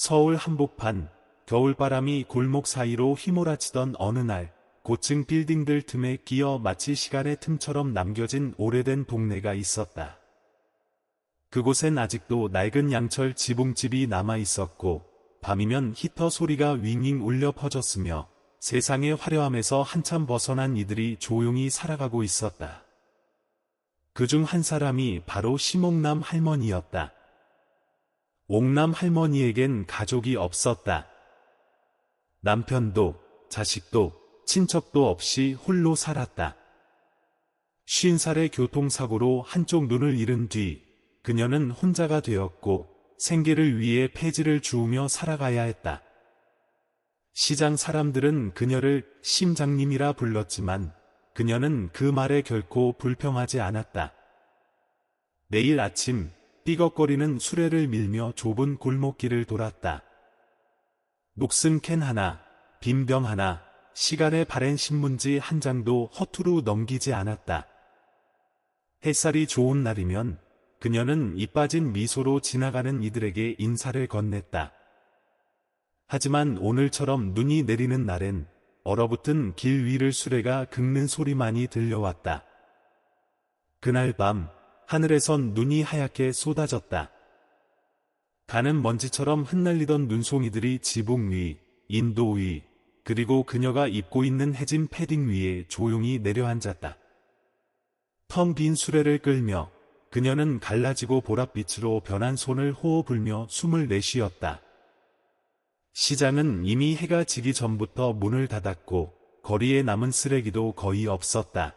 서울 한복판, 겨울바람이 골목 사이로 휘몰아치던 어느 날, 고층 빌딩들 틈에 끼어 마치 시간의 틈처럼 남겨진 오래된 동네가 있었다. 그곳엔 아직도 낡은 양철 지붕집이 남아 있었고, 밤이면 히터 소리가 윙윙 울려 퍼졌으며, 세상의 화려함에서 한참 벗어난 이들이 조용히 살아가고 있었다. 그중 한 사람이 바로 심옥남 할머니였다. 옥남 할머니에겐 가족이 없었다. 남편도, 자식도, 친척도 없이 홀로 살았다. 50살의 교통사고로 한쪽 눈을 잃은 뒤, 그녀는 혼자가 되었고, 생계를 위해 폐지를 주우며 살아가야 했다. 시장 사람들은 그녀를 심장님이라 불렀지만, 그녀는 그 말에 결코 불평하지 않았다. 내일 아침, 삐걱거리는 수레를 밀며 좁은 골목길을 돌았다. 녹슨 캔 하나, 빈 병 하나, 시간에 바랜 신문지 한 장도 허투루 넘기지 않았다. 햇살이 좋은 날이면 그녀는 이 빠진 미소로 지나가는 이들에게 인사를 건넸다. 하지만 오늘처럼 눈이 내리는 날엔 얼어붙은 길 위를 수레가 긁는 소리만이 들려왔다. 그날 밤 하늘에선 눈이 하얗게 쏟아졌다. 가는 먼지처럼 흩날리던 눈송이들이 지붕 위, 인도 위, 그리고 그녀가 입고 있는 해진 패딩 위에 조용히 내려앉았다. 텅 빈 수레를 끌며 그녀는 갈라지고 보랏빛으로 변한 손을 호호 불며 숨을 내쉬었다. 시장은 이미 해가 지기 전부터 문을 닫았고 거리에 남은 쓰레기도 거의 없었다.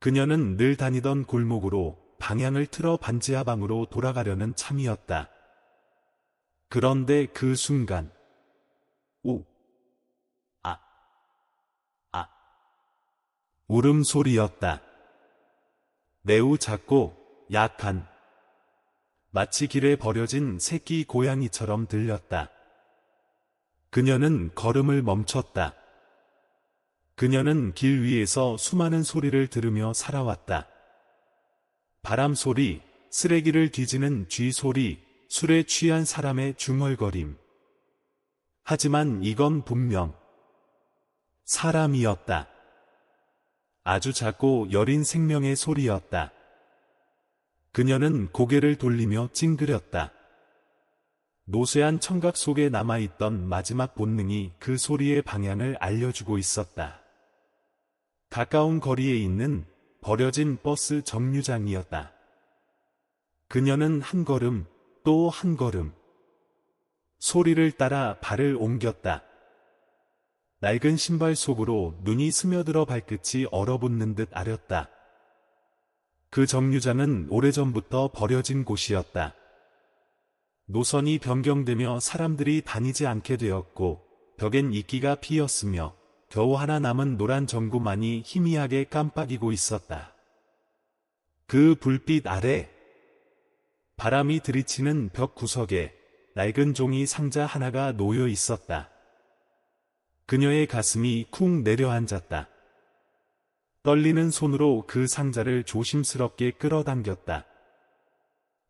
그녀는 늘 다니던 골목으로 방향을 틀어 반지하방으로 돌아가려는 참이었다. 그런데 그 순간 우, 아, 아 울음소리였다. 매우 작고 약한, 마치 길에 버려진 새끼 고양이처럼 들렸다. 그녀는 걸음을 멈췄다. 그녀는 길 위에서 수많은 소리를 들으며 살아왔다. 바람 소리, 쓰레기를 뒤지는 쥐 소리, 술에 취한 사람의 중얼거림. 하지만 이건 분명 사람이었다. 아주 작고 여린 생명의 소리였다. 그녀는 고개를 돌리며 찡그렸다. 노쇠한 청각 속에 남아있던 마지막 본능이 그 소리의 방향을 알려주고 있었다. 가까운 거리에 있는 버려진 버스 정류장이었다. 그녀는 한 걸음, 또 한 걸음, 소리를 따라 발을 옮겼다. 낡은 신발 속으로 눈이 스며들어 발끝이 얼어붙는 듯 아렸다. 그 정류장은 오래전부터 버려진 곳이었다. 노선이 변경되며 사람들이 다니지 않게 되었고 벽엔 이끼가 피었으며 겨우 하나 남은 노란 전구만이 희미하게 깜빡이고 있었다. 그 불빛 아래 바람이 들이치는 벽 구석에 낡은 종이 상자 하나가 놓여 있었다. 그녀의 가슴이 쿵 내려앉았다. 떨리는 손으로 그 상자를 조심스럽게 끌어당겼다.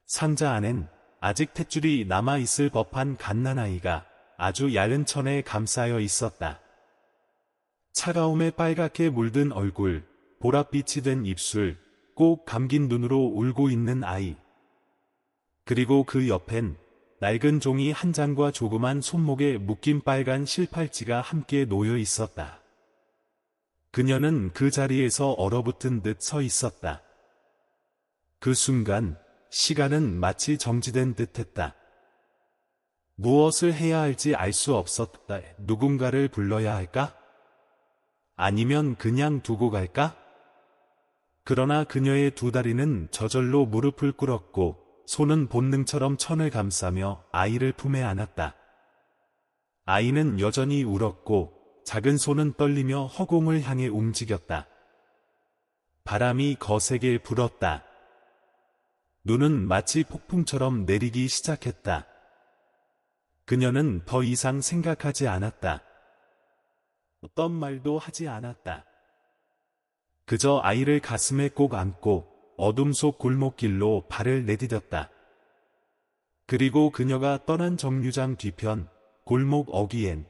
상자 안엔 아직 탯줄이 남아있을 법한 갓난아이가 아주 얇은 천에 감싸여 있었다. 차가움에 빨갛게 물든 얼굴, 보랏빛이 된 입술, 꼭 감긴 눈으로 울고 있는 아이. 그리고 그 옆엔 낡은 종이 한 장과 조그만 손목에 묶인 빨간 실팔찌가 함께 놓여 있었다. 그녀는 그 자리에서 얼어붙은 듯 서 있었다. 그 순간 시간은 마치 정지된 듯했다. 무엇을 해야 할지 알 수 없었다. 누군가를 불러야 할까? 아니면 그냥 두고 갈까? 그러나 그녀의 두 다리는 저절로 무릎을 꿇었고 손은 본능처럼 천을 감싸며 아이를 품에 안았다. 아이는 여전히 울었고 작은 손은 떨리며 허공을 향해 움직였다. 바람이 거세게 불었다. 눈은 마치 폭풍처럼 내리기 시작했다. 그녀는 더 이상 생각하지 않았다. 어떤 말도 하지 않았다. 그저 아이를 가슴에 꼭 안고 어둠 속 골목길로 발을 내디뎠다. 그리고 그녀가 떠난 정류장 뒤편 골목 어귀엔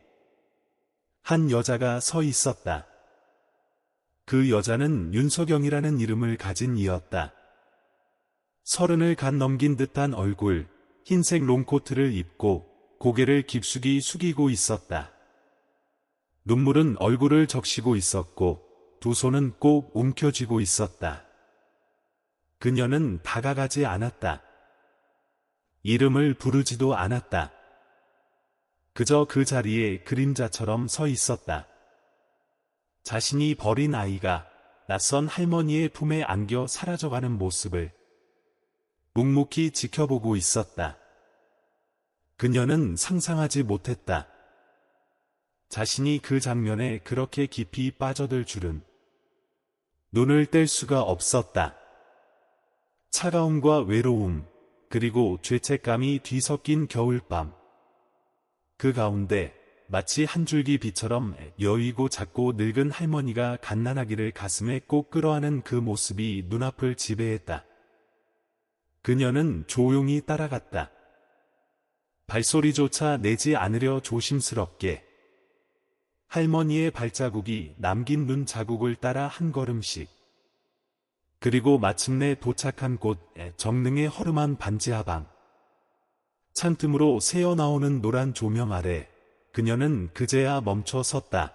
한 여자가 서 있었다. 그 여자는 윤석영이라는 이름을 가진 이였다. 30을 간 넘긴 듯한 얼굴, 흰색 롱코트를 입고 고개를 깊숙이 숙이고 있었다. 눈물은 얼굴을 적시고 있었고 두 손은 꼭 움켜쥐고 있었다. 그녀는 다가가지 않았다. 이름을 부르지도 않았다. 그저 그 자리에 그림자처럼 서 있었다. 자신이 버린 아이가 낯선 할머니의 품에 안겨 사라져가는 모습을 묵묵히 지켜보고 있었다. 그녀는 상상하지 못했다. 자신이 그 장면에 그렇게 깊이 빠져들 줄은. 눈을 뗄 수가 없었다. 차가움과 외로움, 그리고 죄책감이 뒤섞인 겨울밤. 그 가운데 마치 한 줄기 빛처럼 여위고 작고 늙은 할머니가 갓난아기를 가슴에 꼭 끌어안은 그 모습이 눈앞을 지배했다. 그녀는 조용히 따라갔다. 발소리조차 내지 않으려 조심스럽게. 할머니의 발자국이 남긴 눈 자국을 따라 한 걸음씩. 그리고 마침내 도착한 곳, 정릉의 허름한 반지하방. 찬틈으로 새어나오는 노란 조명 아래 그녀는 그제야 멈춰 섰다.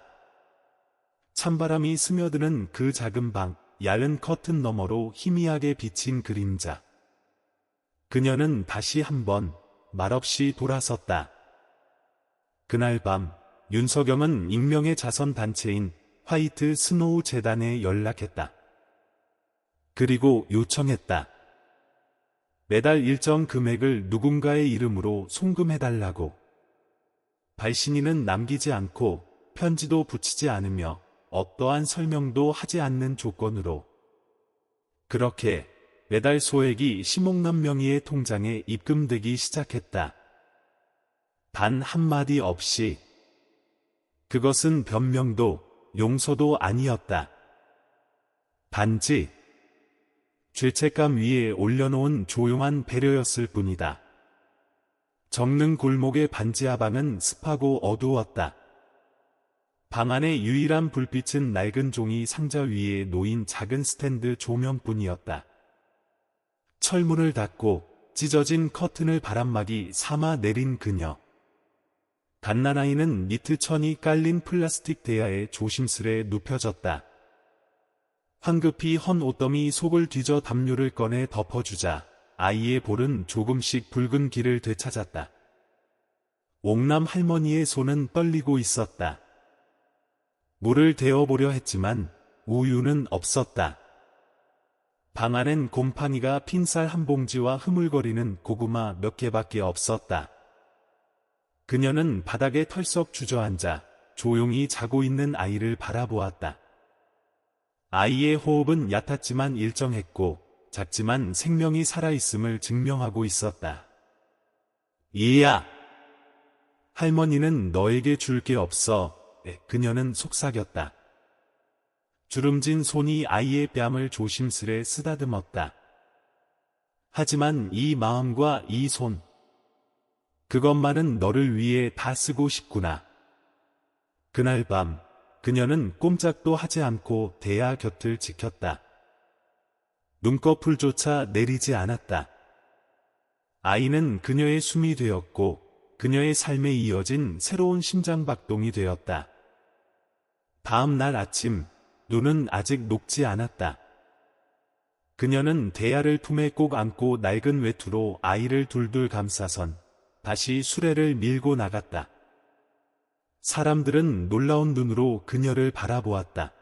찬바람이 스며드는 그 작은 방, 얇은 커튼 너머로 희미하게 비친 그림자. 그녀는 다시 한번 말없이 돌아섰다. 그날 밤 윤석영은 익명의 자선단체인 화이트 스노우 재단에 연락했다. 그리고 요청했다. 매달 일정 금액을 누군가의 이름으로 송금해달라고. 발신인은 남기지 않고 편지도 붙이지 않으며 어떠한 설명도 하지 않는 조건으로. 그렇게 매달 소액이 심옥남 명의의 통장에 입금되기 시작했다. 단 한마디 없이. 그것은 변명도 용서도 아니었다. 단지 죄책감 위에 올려놓은 조용한 배려였을 뿐이다. 정릉 골목의 반지하방은 습하고 어두웠다. 방 안의 유일한 불빛은 낡은 종이 상자 위에 놓인 작은 스탠드 조명뿐이었다. 철문을 닫고 찢어진 커튼을 바람막이 삼아 내린 그녀. 갓난아이는 니트천이 깔린 플라스틱 대야에 조심스레 눕혀졌다. 황급히 헌 옷더미 속을 뒤져 담요를 꺼내 덮어주자 아이의 볼은 조금씩 붉은 길을 되찾았다. 옥남 할머니의 손은 떨리고 있었다. 물을 데워보려 했지만 우유는 없었다. 방 안엔 곰팡이가 핀 쌀 한 봉지와 흐물거리는 고구마 몇 개밖에 없었다. 그녀는 바닥에 털썩 주저앉아 조용히 자고 있는 아이를 바라보았다. 아이의 호흡은 얕았지만 일정했고 작지만 생명이 살아있음을 증명하고 있었다. 이야! 할머니는 너에게 줄 게 없어. 그녀는 속삭였다. 주름진 손이 아이의 뺨을 조심스레 쓰다듬었다. 하지만 이 마음과 이 손, 그것만은 너를 위해 다 쓰고 싶구나. 그날 밤 그녀는 꼼짝도 하지 않고 대야 곁을 지켰다. 눈꺼풀조차 내리지 않았다. 아이는 그녀의 숨이 되었고 그녀의 삶에 이어진 새로운 심장박동이 되었다. 다음 날 아침 눈은 아직 녹지 않았다. 그녀는 대야를 품에 꼭 안고 낡은 외투로 아이를 둘둘 감싸선 다시 수레를 밀고 나갔다. 사람들은 놀라운 눈으로 그녀를 바라보았다.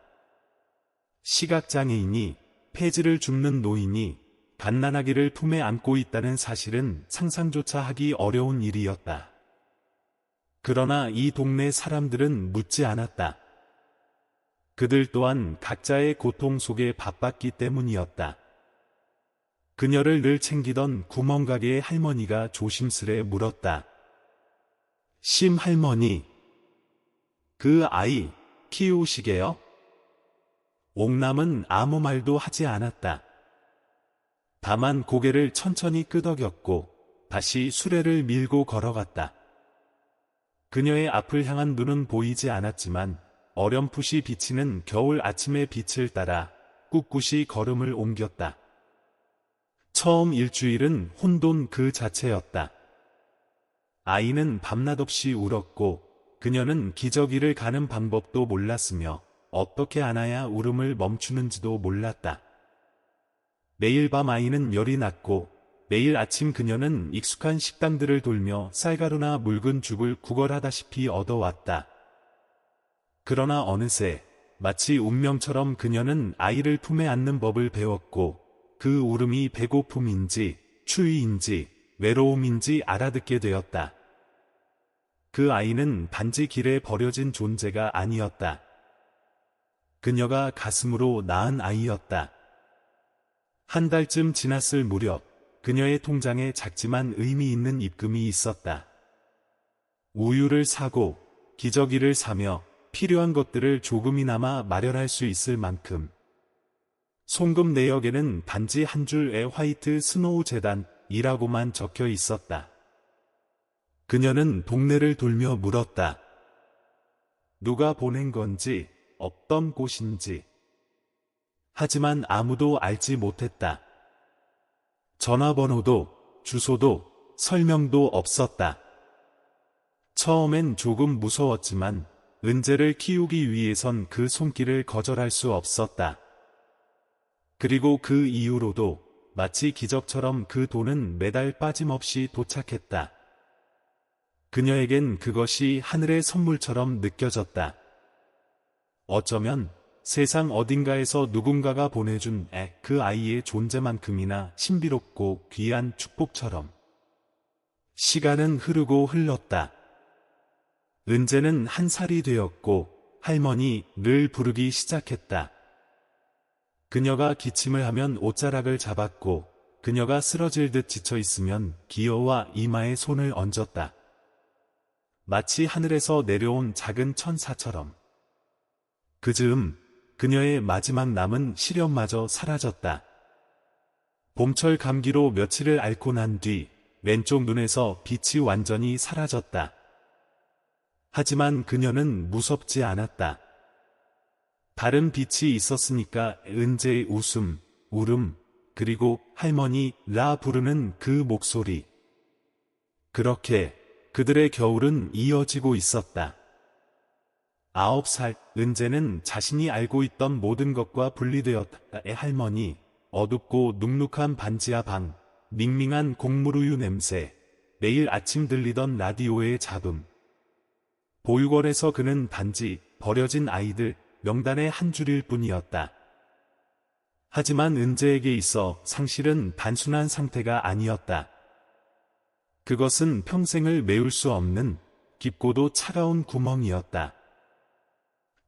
시각장애인이, 폐지를 줍는 노인이 갓난아기를 품에 안고 있다는 사실은 상상조차 하기 어려운 일이었다. 그러나 이 동네 사람들은 묻지 않았다. 그들 또한 각자의 고통 속에 바빴기 때문이었다. 그녀를 늘 챙기던 구멍가게의 할머니가 조심스레 물었다. 심 할머니, 그 아이 키우시게요? 옥남은 아무 말도 하지 않았다. 다만 고개를 천천히 끄덕였고 다시 수레를 밀고 걸어갔다. 그녀의 앞을 향한 눈은 보이지 않았지만 어렴풋이 비치는 겨울 아침의 빛을 따라 꿋꿋이 걸음을 옮겼다. 처음 일주일은 혼돈 그 자체였다. 아이는 밤낮 없이 울었고 그녀는 기저귀를 가는 방법도 몰랐으며 어떻게 안아야 울음을 멈추는지도 몰랐다. 매일 밤 아이는 열이 났고 매일 아침 그녀는 익숙한 식당들을 돌며 쌀가루나 묽은 죽을 구걸하다시피 얻어왔다. 그러나 어느새 마치 운명처럼 그녀는 아이를 품에 안는 법을 배웠고 그 울음이 배고픔인지 추위인지 외로움인지 알아듣게 되었다. 그 아이는 단지 길에 버려진 존재가 아니었다. 그녀가 가슴으로 낳은 아이였다. 한 달쯤 지났을 무렵 그녀의 통장에 작지만 의미 있는 입금이 있었다. 우유를 사고 기저귀를 사며 필요한 것들을 조금이나마 마련할 수 있을 만큼. 송금 내역에는 단지 한 줄의 화이트 스노우 재단이라고만 적혀 있었다. 그녀는 동네를 돌며 물었다. 누가 보낸 건지, 어떤 곳인지. 하지만 아무도 알지 못했다. 전화번호도, 주소도, 설명도 없었다. 처음엔 조금 무서웠지만 은재를 키우기 위해선 그 손길을 거절할 수 없었다. 그리고 그 이후로도 마치 기적처럼 그 돈은 매달 빠짐없이 도착했다. 그녀에겐 그것이 하늘의 선물처럼 느껴졌다. 어쩌면 세상 어딘가에서 누군가가 보내준 그 아이의 존재만큼이나 신비롭고 귀한 축복처럼. 시간은 흐르고 흘렀다. 은재는 1살이 되었고 할머니를 부르기 시작했다. 그녀가 기침을 하면 옷자락을 잡았고 그녀가 쓰러질 듯 지쳐 있으면 기어와 이마에 손을 얹었다. 마치 하늘에서 내려온 작은 천사처럼. 그 즈음 그녀의 마지막 남은 시련마저 사라졌다. 봄철 감기로 며칠을 앓고 난 뒤 왼쪽 눈에서 빛이 완전히 사라졌다. 하지만 그녀는 무섭지 않았다. 다른 빛이 있었으니까 은재의 웃음, 울음, 그리고 할머니라 부르는 그 목소리. 그렇게 그들의 겨울은 이어지고 있었다. 9살 은재는 자신이 알고 있던 모든 것과 분리되었다. 할머니, 어둡고 눅눅한 반지하 방, 밍밍한 곡물우유 냄새, 매일 아침 들리던 라디오의 잡음. 보육원에서 그는 단지 버려진 아이들 명단의 한 줄일 뿐이었다. 하지만 은재에게 있어 상실은 단순한 상태가 아니었다. 그것은 평생을 메울 수 없는 깊고도 차가운 구멍이었다.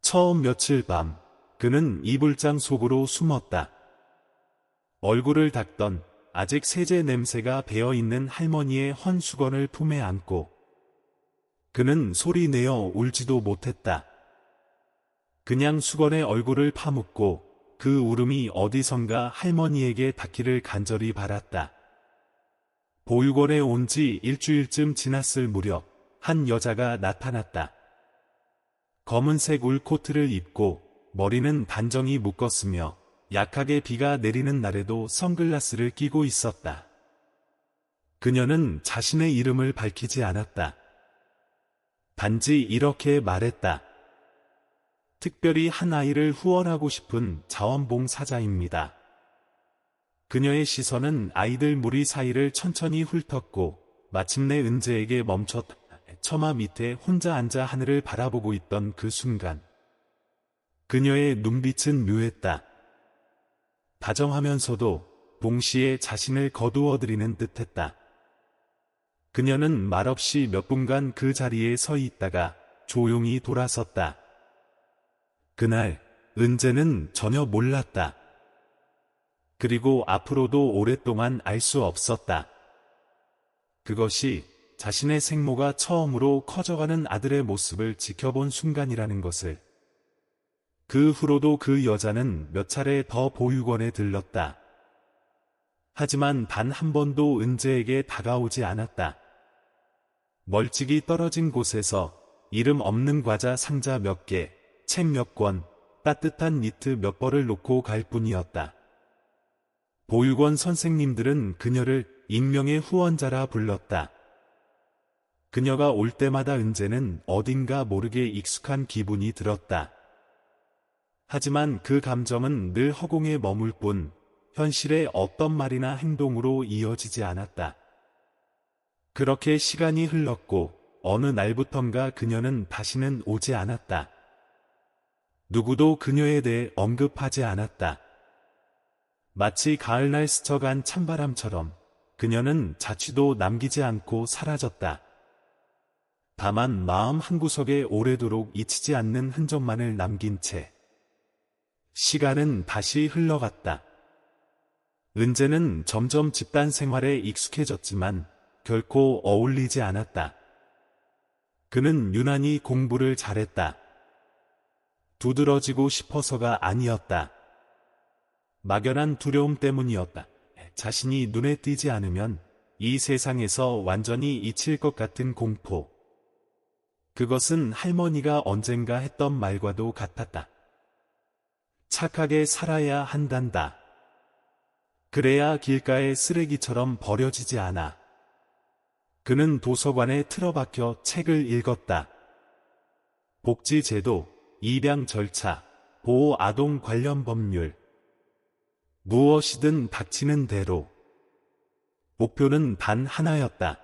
처음 며칠 밤 그는 이불장 속으로 숨었다. 얼굴을 닦던 아직 세제 냄새가 배어있는 할머니의 헌 수건을 품에 안고 그는 소리내어 울지도 못했다. 그냥 수건에 얼굴을 파묻고 그 울음이 어디선가 할머니에게 닿기를 간절히 바랐다. 보육원에 온 지 일주일쯤 지났을 무렵 한 여자가 나타났다. 검은색 울 코트를 입고 머리는 단정히 묶었으며 약하게 비가 내리는 날에도 선글라스를 끼고 있었다. 그녀는 자신의 이름을 밝히지 않았다. 단지 이렇게 말했다. 특별히 한 아이를 후원하고 싶은 자원봉사자입니다. 그녀의 시선은 아이들 무리 사이를 천천히 훑었고 마침내 은재에게 멈췄다. 처마 밑에 혼자 앉아 하늘을 바라보고 있던 그 순간 그녀의 눈빛은 묘했다. 다정하면서도 동시에 자신을 거두어들이는 듯했다. 그녀는 말없이 몇 분간 그 자리에 서 있다가 조용히 돌아섰다. 그날 은재는 전혀 몰랐다. 그리고 앞으로도 오랫동안 알 수 없었다. 그것이 자신의 생모가 처음으로 커져가는 아들의 모습을 지켜본 순간이라는 것을. 그 후로도 그 여자는 몇 차례 더 보육원에 들렀다. 하지만 단 한 번도 은재에게 다가오지 않았다. 멀찍이 떨어진 곳에서 이름 없는 과자 상자 몇 개, 책 몇 권, 따뜻한 니트 몇 벌을 놓고 갈 뿐이었다. 보육원 선생님들은 그녀를 익명의 후원자라 불렀다. 그녀가 올 때마다 은재는 어딘가 모르게 익숙한 기분이 들었다. 하지만 그 감정은 늘 허공에 머물 뿐 현실의 어떤 말이나 행동으로 이어지지 않았다. 그렇게 시간이 흘렀고 어느 날부턴가 그녀는 다시는 오지 않았다. 누구도 그녀에 대해 언급하지 않았다. 마치 가을날 스쳐간 찬바람처럼 그녀는 자취도 남기지 않고 사라졌다. 다만 마음 한구석에 오래도록 잊히지 않는 흔적만을 남긴 채 시간은 다시 흘러갔다. 은재는 점점 집단 생활에 익숙해졌지만 결코 어울리지 않았다. 그는 유난히 공부를 잘했다. 두드러지고 싶어서가 아니었다. 막연한 두려움 때문이었다. 자신이 눈에 띄지 않으면 이 세상에서 완전히 잊힐 것 같은 공포. 그것은 할머니가 언젠가 했던 말과도 같았다. 착하게 살아야 한단다. 그래야 길가의 쓰레기처럼 버려지지 않아. 그는 도서관에 틀어박혀 책을 읽었다. 복지제도, 입양 절차, 보호 아동 관련 법률. 무엇이든 닥치는 대로. 목표는 단 하나였다.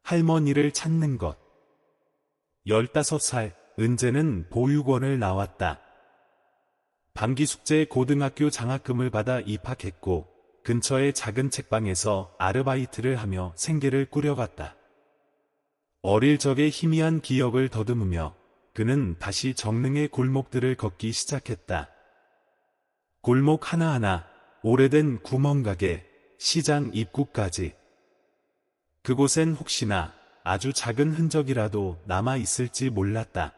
할머니를 찾는 것. 15살, 은재는 보육원을 나왔다. 반기숙제 고등학교 장학금을 받아 입학했고 근처의 작은 책방에서 아르바이트를 하며 생계를 꾸려갔다. 어릴 적의 희미한 기억을 더듬으며 그는 다시 정릉의 골목들을 걷기 시작했다. 골목 하나하나, 오래된 구멍가게, 시장 입구까지. 그곳엔 혹시나 아주 작은 흔적이라도 남아있을지 몰랐다.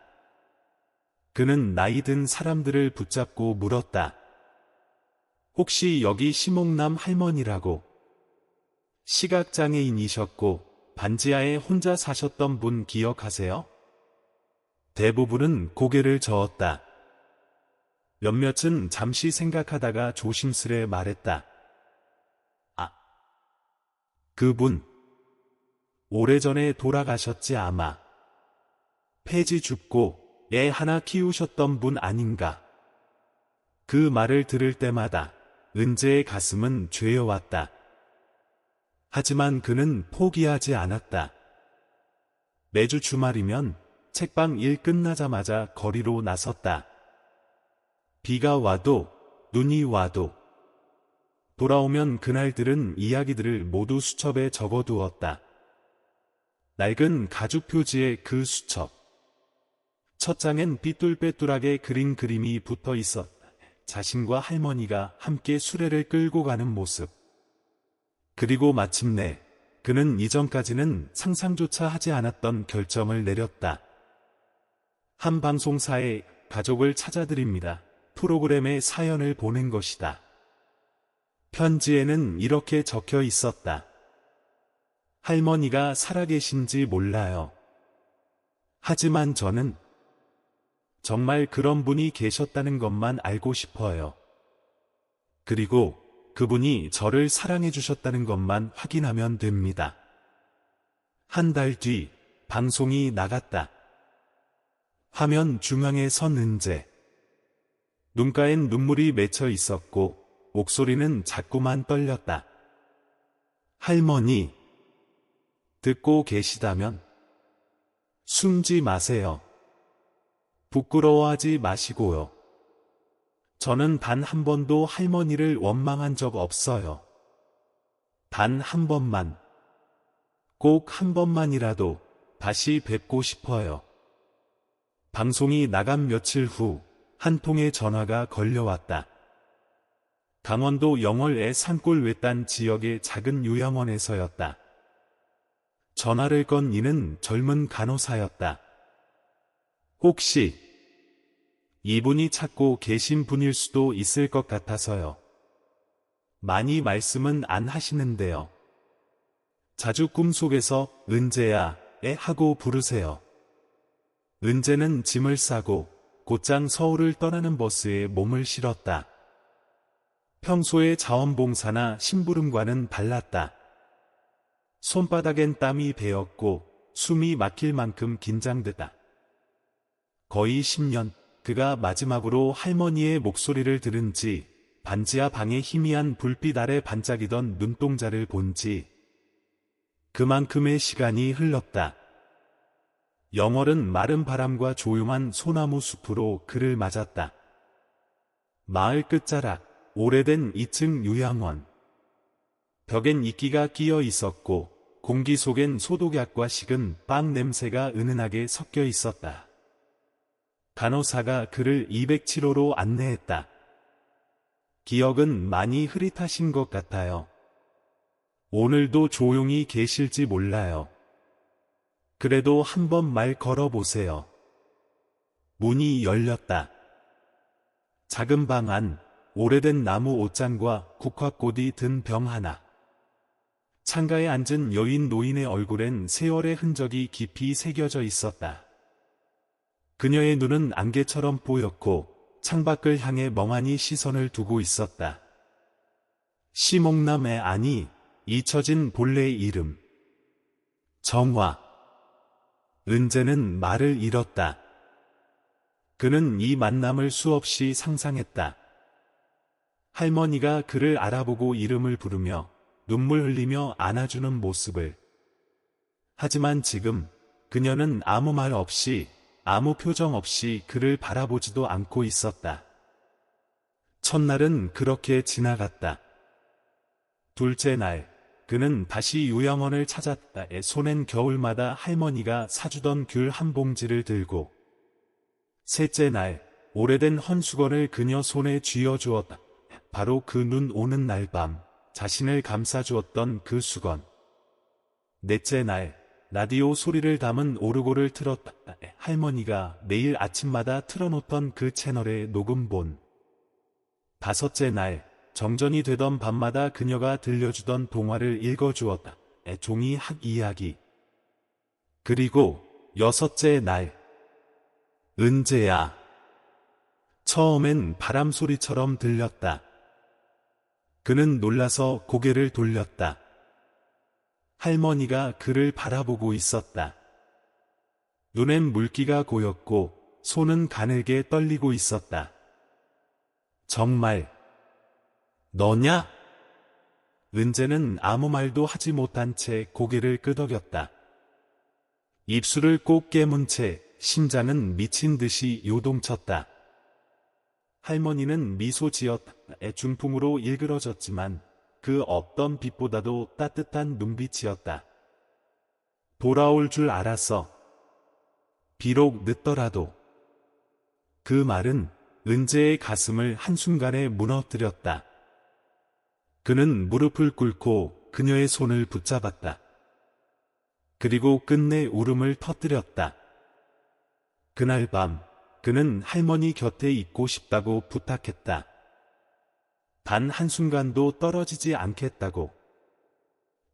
그는 나이 든 사람들을 붙잡고 물었다. 혹시 여기 시목남 할머니라고? 시각장애인이셨고 반지하에 혼자 사셨던 분 기억하세요? 대부분은 고개를 저었다. 몇몇은 잠시 생각하다가 조심스레 말했다. 아, 그분. 오래전에 돌아가셨지 아마. 폐지 줍고 애 하나 키우셨던 분 아닌가. 그 말을 들을 때마다 은재의 가슴은 죄어왔다. 하지만 그는 포기하지 않았다. 매주 주말이면 책방 일 끝나자마자 거리로 나섰다. 비가 와도 눈이 와도 돌아오면 그날들은 이야기들을 모두 수첩에 적어두었다. 낡은 가죽 표지의 그 수첩. 첫 장엔 삐뚤빼뚤하게 그린 그림이 붙어 있었다. 자신과 할머니가 함께 수레를 끌고 가는 모습. 그리고 마침내 그는 이전까지는 상상조차 하지 않았던 결정을 내렸다. 한 방송사에 가족을 찾아드립니다. 프로그램에 사연을 보낸 것이다. 편지에는 이렇게 적혀 있었다. 할머니가 살아계신지 몰라요. 하지만 저는 정말 그런 분이 계셨다는 것만 알고 싶어요. 그리고 그분이 저를 사랑해 주셨다는 것만 확인하면 됩니다. 한 달 뒤 방송이 나갔다. 화면 중앙에 선 은재. 눈가엔 눈물이 맺혀 있었고 목소리는 자꾸만 떨렸다. 할머니, 듣고 계시다면 숨지 마세요. 부끄러워하지 마시고요. 저는 단 한 번도 할머니를 원망한 적 없어요. 단 한 번만, 꼭 한 번만이라도 다시 뵙고 싶어요. 방송이 나간 며칠 후 한 통의 전화가 걸려왔다. 강원도 영월의 산골 외딴 지역의 작은 요양원에서였다. 전화를 건 이는 젊은 간호사였다. 혹시 이분이 찾고 계신 분일 수도 있을 것 같아서요. 많이 말씀은 안 하시는데요. 자주 꿈속에서 은재야, 하고 부르세요. 은재는 짐을 싸고 곧장 서울을 떠나는 버스에 몸을 실었다. 평소의 자원봉사나 심부름과는 달랐다. 손바닥엔 땀이 배었고 숨이 막힐 만큼 긴장됐다. 거의 10년, 그가 마지막으로 할머니의 목소리를 들은 지, 반지하 방의 희미한 불빛 아래 반짝이던 눈동자를 본 지, 그만큼의 시간이 흘렀다. 영월은 마른 바람과 조용한 소나무 숲으로 그를 맞았다. 마을 끝자락, 오래된 2층 요양원. 벽엔 이끼가 끼어 있었고 공기 속엔 소독약과 식은 빵 냄새가 은은하게 섞여 있었다. 간호사가 그를 207호로 안내했다. 기억은 많이 흐릿하신 것 같아요. 오늘도 조용히 계실지 몰라요. 그래도 한번 말 걸어보세요. 문이 열렸다. 작은 방 안, 오래된 나무 옷장과 국화꽃이 든 병 하나. 창가에 앉은 여인 노인의 얼굴엔 세월의 흔적이 깊이 새겨져 있었다. 그녀의 눈은 안개처럼 뽀얗고 창밖을 향해 멍하니 시선을 두고 있었다. 시목남의 아니, 잊혀진 본래의 이름. 정화. 은재는 말을 잃었다. 그는 이 만남을 수없이 상상했다. 할머니가 그를 알아보고 이름을 부르며 눈물 흘리며 안아주는 모습을. 하지만 지금 그녀는 아무 말 없이, 아무 표정 없이 그를 바라보지도 않고 있었다. 첫날은 그렇게 지나갔다. 둘째 날, 그는 다시 요양원을 찾았다. 손엔 겨울마다 할머니가 사주던 귤 한 봉지를 들고. 셋째 날, 오래된 헌수건을 그녀 손에 쥐어주었다. 바로 그 눈 오는 날 밤, 자신을 감싸주었던 그 수건. 넷째 날, 라디오 소리를 담은 오르골을 틀었다. 할머니가 매일 아침마다 틀어놓던 그 채널의 녹음본. 다섯째 날, 정전이 되던 밤마다 그녀가 들려주던 동화를 읽어주었다. 종이 학 이야기. 그리고 여섯째 날, 은재야. 처음엔 바람 소리처럼 들렸다. 그는 놀라서 고개를 돌렸다. 할머니가 그를 바라보고 있었다. 눈엔 물기가 고였고 손은 가늘게 떨리고 있었다. 정말 너냐? 은재는 아무 말도 하지 못한 채 고개를 끄덕였다. 입술을 꼭 깨문 채 심장은 미친 듯이 요동쳤다. 할머니는 미소 지었다. 중풍으로 일그러졌지만 그 어떤 빛보다도 따뜻한 눈빛이었다. 돌아올 줄 알았어. 비록 늦더라도. 그 말은 은재의 가슴을 한순간에 무너뜨렸다. 그는 무릎을 꿇고 그녀의 손을 붙잡았다. 그리고 끝내 울음을 터뜨렸다. 그날 밤 그는 할머니 곁에 있고 싶다고 부탁했다. 단 한순간도 떨어지지 않겠다고.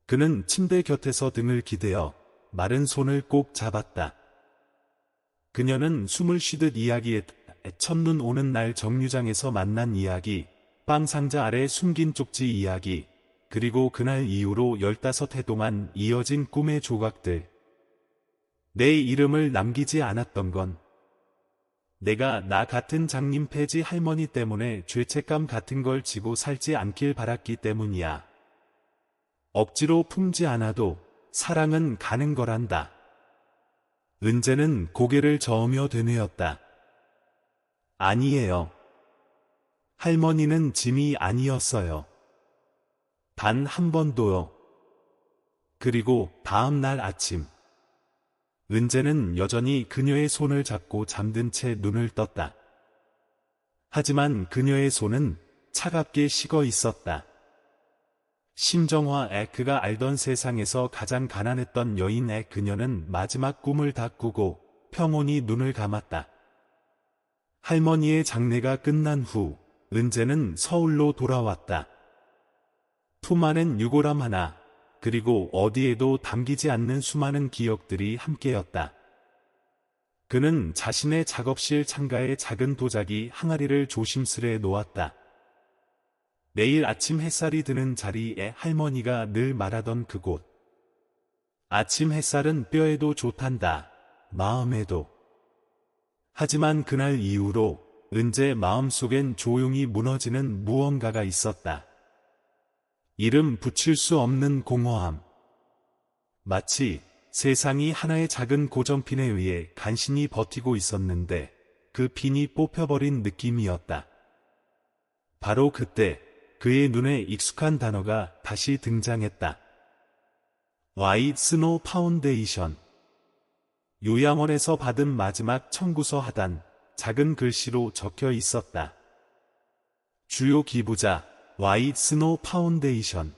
그는 침대 곁에서 등을 기대어 마른 손을 꼭 잡았다. 그녀는 숨을 쉬듯 이야기했다. 첫눈 오는 날 정류장에서 만난 이야기, 빵 상자 아래 숨긴 쪽지 이야기, 그리고 그날 이후로 15해 동안 이어진 꿈의 조각들. 내 이름을 남기지 않았던 건 내가 나 같은 장님 폐지 할머니 때문에 죄책감 같은 걸 지고 살지 않길 바랐기 때문이야. 억지로 품지 않아도 사랑은 가는 거란다. 은재는 고개를 저으며 되뇌었다. 아니에요. 할머니는 짐이 아니었어요. 단 한 번도요. 그리고 다음 날 아침. 은재는 여전히 그녀의 손을 잡고 잠든 채 눈을 떴다. 하지만 그녀의 손은 차갑게 식어 있었다. 심정화에 그가 알던 세상에서 가장 가난했던 여인의 그녀는 마지막 꿈을 다 꾸고 평온히 눈을 감았다. 할머니의 장례가 끝난 후 은재는 서울로 돌아왔다. 투마는 유골함 하나, 그리고 어디에도 담기지 않는 수많은 기억들이 함께였다. 그는 자신의 작업실 창가에 작은 도자기 항아리를 조심스레 놓았다. 내일 아침 햇살이 드는 자리에 할머니가 늘 말하던 그곳. 아침 햇살은 뼈에도 좋단다. 마음에도. 하지만 그날 이후로 은재 마음속엔 조용히 무너지는 무언가가 있었다. 이름 붙일 수 없는 공허함. 마치 세상이 하나의 작은 고정핀에 의해 간신히 버티고 있었는데 그 핀이 뽑혀버린 느낌이었다. 바로 그때 그의 눈에 익숙한 단어가 다시 등장했다. 화이트 스노우 파운데이션. 요양원에서 받은 마지막 청구서 하단, 작은 글씨로 적혀 있었다. 주요 기부자, 화이트 스노우 파운데이션.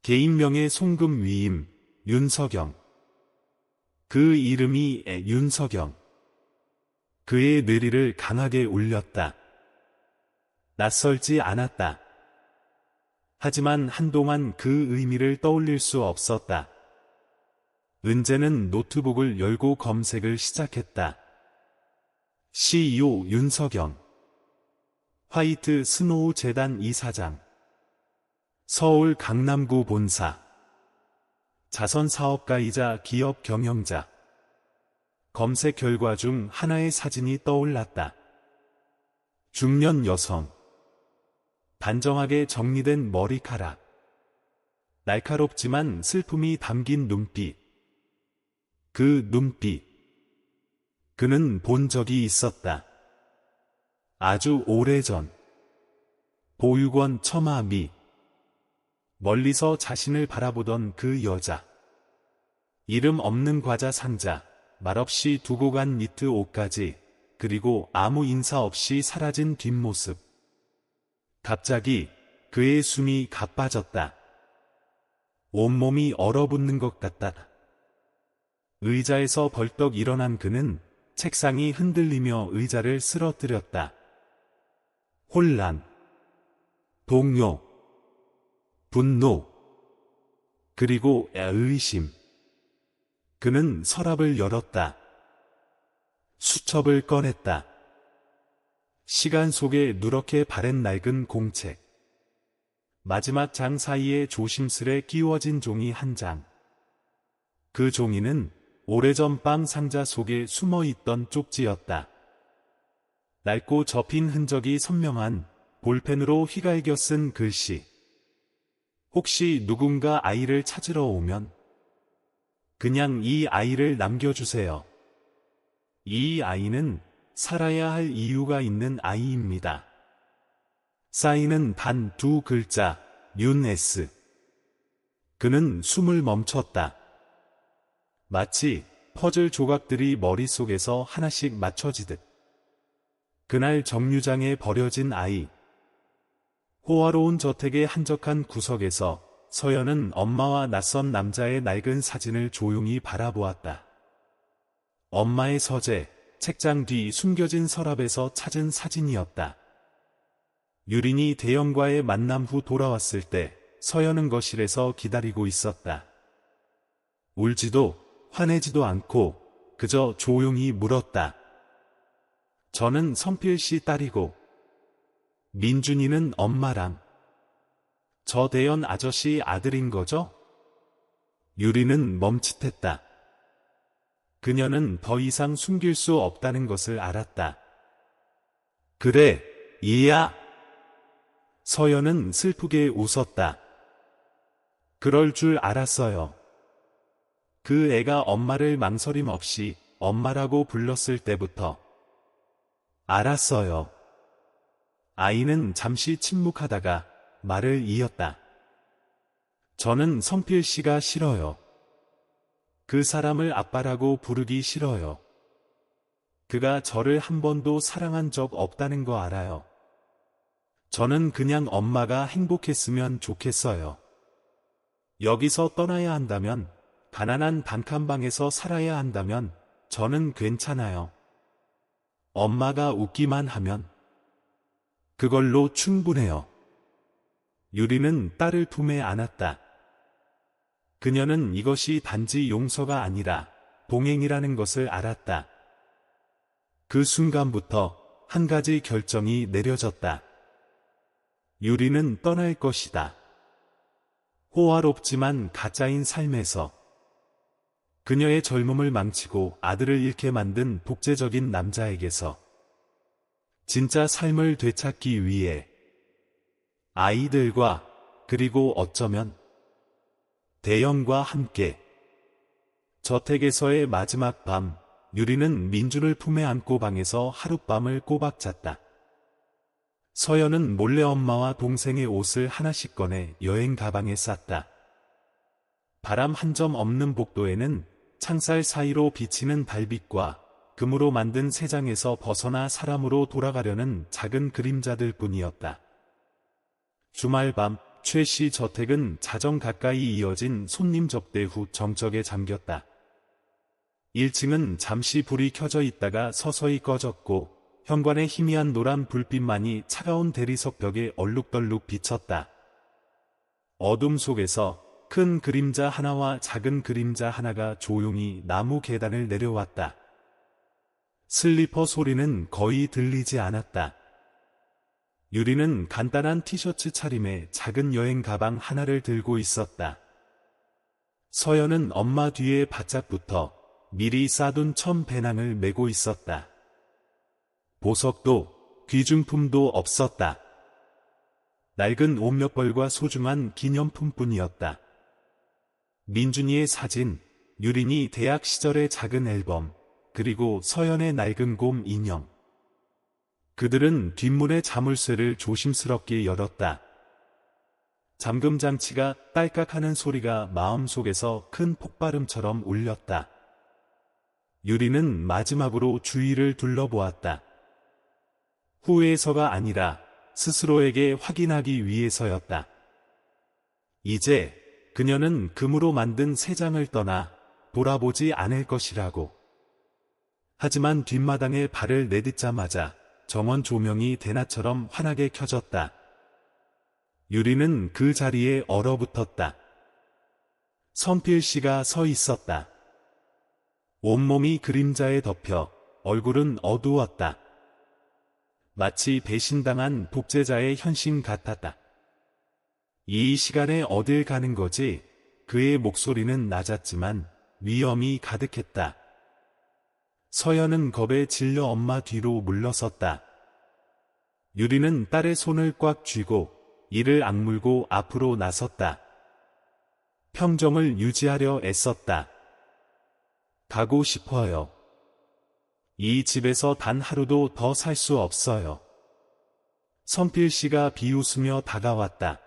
개인명의 송금 위임, 윤석영. 그 이름이 윤석영. 그의 뇌리를 강하게 울렸다. 낯설지 않았다. 하지만 한동안 그 의미를 떠올릴 수 없었다. 은재는 노트북을 열고 검색을 시작했다. CEO 윤석영. 화이트 스노우 재단 이사장. 서울 강남구 본사. 자선사업가이자 기업 경영자. 검색 결과 중 하나의 사진이 떠올랐다. 중년 여성. 단정하게 정리된 머리카락. 날카롭지만 슬픔이 담긴 눈빛. 그 눈빛. 그는 본 적이 있었다. 아주 오래전. 보육원 처마 밑. 멀리서 자신을 바라보던 그 여자. 이름 없는 과자 상자, 말없이 두고 간 니트 옷까지, 그리고 아무 인사 없이 사라진 뒷모습. 갑자기 그의 숨이 가빠졌다. 온몸이 얼어붙는 것 같다. 의자에서 벌떡 일어난 그는 책상이 흔들리며 의자를 쓰러뜨렸다. 혼란, 동요, 분노, 그리고 의심. 그는 서랍을 열었다. 수첩을 꺼냈다. 시간 속에 누렇게 바랜 낡은 공책. 마지막 장 사이에 조심스레 끼워진 종이 한 장. 그 종이는 오래전 빵 상자 속에 숨어있던 쪽지였다. 낡고 접힌 흔적이 선명한 볼펜으로 휘갈겨 쓴 글씨. 혹시 누군가 아이를 찾으러 오면 그냥 이 아이를 남겨주세요. 이 아이는 살아야 할 이유가 있는 아이입니다. 사인은 단 2글자, 윤S. 그는 숨을 멈췄다. 마치 퍼즐 조각들이 머릿속에서 하나씩 맞춰지듯. 그날 정류장에 버려진 아이. 호화로운 저택의 한적한 구석에서 서연은 엄마와 낯선 남자의 낡은 사진을 조용히 바라보았다. 엄마의 서재, 책장 뒤 숨겨진 서랍에서 찾은 사진이었다. 유린이 대영과의 만남 후 돌아왔을 때 서연은 거실에서 기다리고 있었다. 울지도 화내지도 않고 그저 조용히 물었다. 저는 성필 씨 딸이고 민준이는 엄마랑 저 대연 아저씨 아들인 거죠? 유리는 멈칫했다. 그녀는 더 이상 숨길 수 없다는 것을 알았다. 그래, 얘야. 서연은 슬프게 웃었다. 그럴 줄 알았어요. 그 애가 엄마를 망설임 없이 엄마라고 불렀을 때부터 알았어요. 아이는 잠시 침묵하다가 말을 이었다. 저는 성필 씨가 싫어요. 그 사람을 아빠라고 부르기 싫어요. 그가 저를 한 번도 사랑한 적 없다는 거 알아요. 저는 그냥 엄마가 행복했으면 좋겠어요. 여기서 떠나야 한다면, 가난한 단칸방에서 살아야 한다면 저는 괜찮아요. 엄마가 웃기만 하면 그걸로 충분해요. 유리는 딸을 품에 안았다. 그녀는 이것이 단지 용서가 아니라 동행이라는 것을 알았다. 그 순간부터 한 가지 결정이 내려졌다. 유리는 떠날 것이다. 호화롭지만 가짜인 삶에서. 그녀의 젊음을 망치고 아들을 잃게 만든 독재적인 남자에게서. 진짜 삶을 되찾기 위해 아이들과 그리고 어쩌면 대영과 함께. 저택에서의 마지막 밤, 유리는 민준을 품에 안고 방에서 하룻밤을 꼬박 잤다. 서연은 몰래 엄마와 동생의 옷을 하나씩 꺼내 여행 가방에 쌌다. 바람 한 점 없는 복도에는 창살 사이로 비치는 달빛과 금으로 만든 새장에서 벗어나 사람으로 돌아가려는 작은 그림자들 뿐이었다. 주말 밤, 최 씨 저택은 자정 가까이 이어진 손님 접대 후 정적에 잠겼다. 1층은 잠시 불이 켜져 있다가 서서히 꺼졌고 현관의 희미한 노란 불빛만이 차가운 대리석 벽에 얼룩덜룩 비쳤다. 어둠 속에서 큰 그림자 하나와 작은 그림자 하나가 조용히 나무 계단을 내려왔다. 슬리퍼 소리는 거의 들리지 않았다. 유리는 간단한 티셔츠 차림에 작은 여행 가방 하나를 들고 있었다. 서연은 엄마 뒤에 바짝 붙어 미리 싸둔 천 배낭을 메고 있었다. 보석도 귀중품도 없었다. 낡은 옷 몇 벌과 소중한 기념품뿐이었다. 민준이의 사진, 유린이 대학 시절의 작은 앨범, 그리고 서연의 낡은 곰 인형. 그들은 뒷문의 자물쇠를 조심스럽게 열었다. 잠금 장치가 딸깍하는 소리가 마음속에서 큰 폭발음처럼 울렸다. 유리는 마지막으로 주위를 둘러보았다. 후회해서가 아니라 스스로에게 확인하기 위해서였다. 이제 그녀는 금으로 만든 새장을 떠나 돌아보지 않을 것이라고. 하지만 뒷마당에 발을 내딛자마자 정원 조명이 대낮처럼 환하게 켜졌다. 유리는 그 자리에 얼어붙었다. 선필 씨가 서 있었다. 온몸이 그림자에 덮여 얼굴은 어두웠다. 마치 배신당한 독재자의 현신 같았다. 이 시간에 어딜 가는 거지? 그의 목소리는 낮았지만 위험이 가득했다. 서연은 겁에 질려 엄마 뒤로 물러섰다. 유리는 딸의 손을 꽉 쥐고 이를 악물고 앞으로 나섰다. 평정을 유지하려 애썼다. 가고 싶어요. 이 집에서 단 하루도 더 살 수 없어요. 선필 씨가 비웃으며 다가왔다.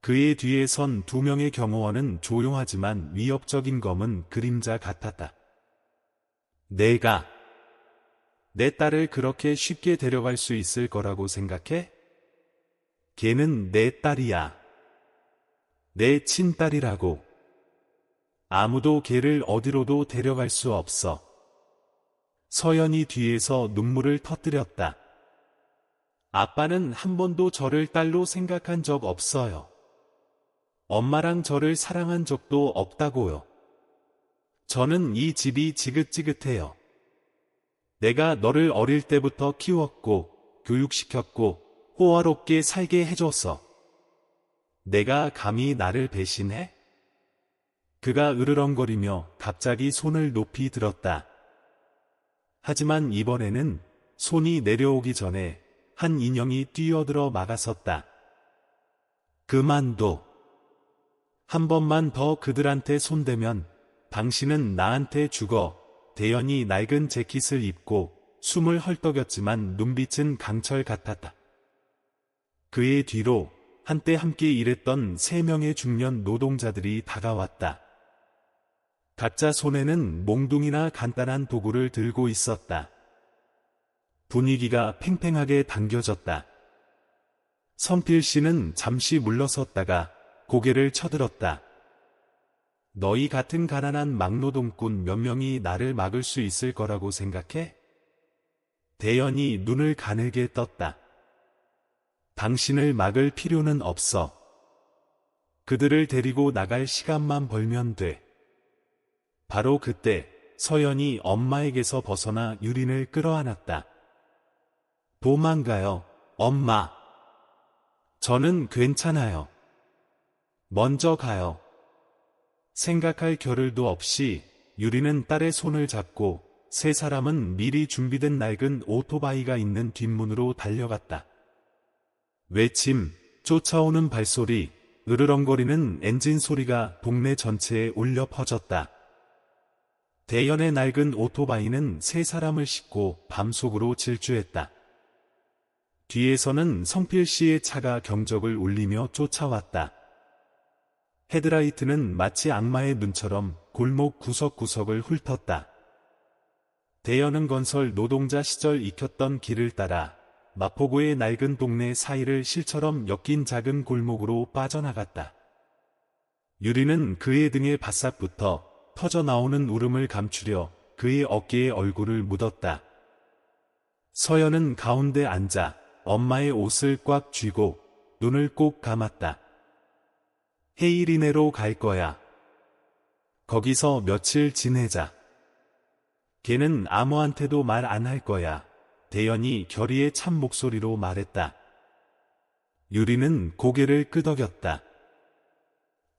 그의 뒤에 선 두 명의 경호원은 조용하지만 위협적인 검은 그림자 같았다. 내가 내 딸을 그렇게 쉽게 데려갈 수 있을 거라고 생각해? 걔는 내 딸이야. 내 친딸이라고. 아무도 걔를 어디로도 데려갈 수 없어. 서연이 뒤에서 눈물을 터뜨렸다. 아빠는 한 번도 저를 딸로 생각한 적 없어요. 엄마랑 저를 사랑한 적도 없다고요. 저는 이 집이 지긋지긋해요. 내가 너를 어릴 때부터 키웠고 교육시켰고 호화롭게 살게 해줬어. 내가 감히 나를 배신해? 그가 으르렁거리며 갑자기 손을 높이 들었다. 하지만 이번에는 손이 내려오기 전에 한 인형이 뛰어들어 막아섰다. 그만둬. 한 번만 더 그들한테 손대면 당신은 나한테 죽어. 대연이 낡은 재킷을 입고 숨을 헐떡였지만 눈빛은 강철 같았다. 그의 뒤로 한때 함께 일했던 3명의 중년 노동자들이 다가왔다. 각자 손에는 몽둥이나 간단한 도구를 들고 있었다. 분위기가 팽팽하게 당겨졌다. 선필 씨는 잠시 물러섰다가 고개를 쳐들었다. 너희 같은 가난한 막노동꾼 몇 명이 나를 막을 수 있을 거라고 생각해? 대연이 눈을 가늘게 떴다. 당신을 막을 필요는 없어. 그들을 데리고 나갈 시간만 벌면 돼. 바로 그때 서연이 엄마에게서 벗어나 유린을 끌어안았다. 도망가요, 엄마. 저는 괜찮아요. 먼저 가요. 생각할 겨를도 없이 유리는 딸의 손을 잡고 세 사람은 미리 준비된 낡은 오토바이가 있는 뒷문으로 달려갔다. 외침, 쫓아오는 발소리, 으르렁거리는 엔진 소리가 동네 전체에 울려 퍼졌다. 대연의 낡은 오토바이는 세 사람을 싣고 밤속으로 질주했다. 뒤에서는 성필 씨의 차가 경적을 울리며 쫓아왔다. 헤드라이트는 마치 악마의 눈처럼 골목 구석구석을 훑었다. 대연은 건설 노동자 시절 익혔던 길을 따라 마포구의 낡은 동네 사이를 실처럼 엮인 작은 골목으로 빠져나갔다. 유리는 그의 등에 바싹붙어 터져나오는 울음을 감추려 그의 어깨에 얼굴을 묻었다. 서연은 가운데 앉아 엄마의 옷을 꽉 쥐고 눈을 꼭 감았다. 헤이리네로 갈 거야. 거기서 며칠 지내자. 걔는 아무한테도 말 안 할 거야. 대연이 결의의 참 목소리로 말했다. 유리는 고개를 끄덕였다.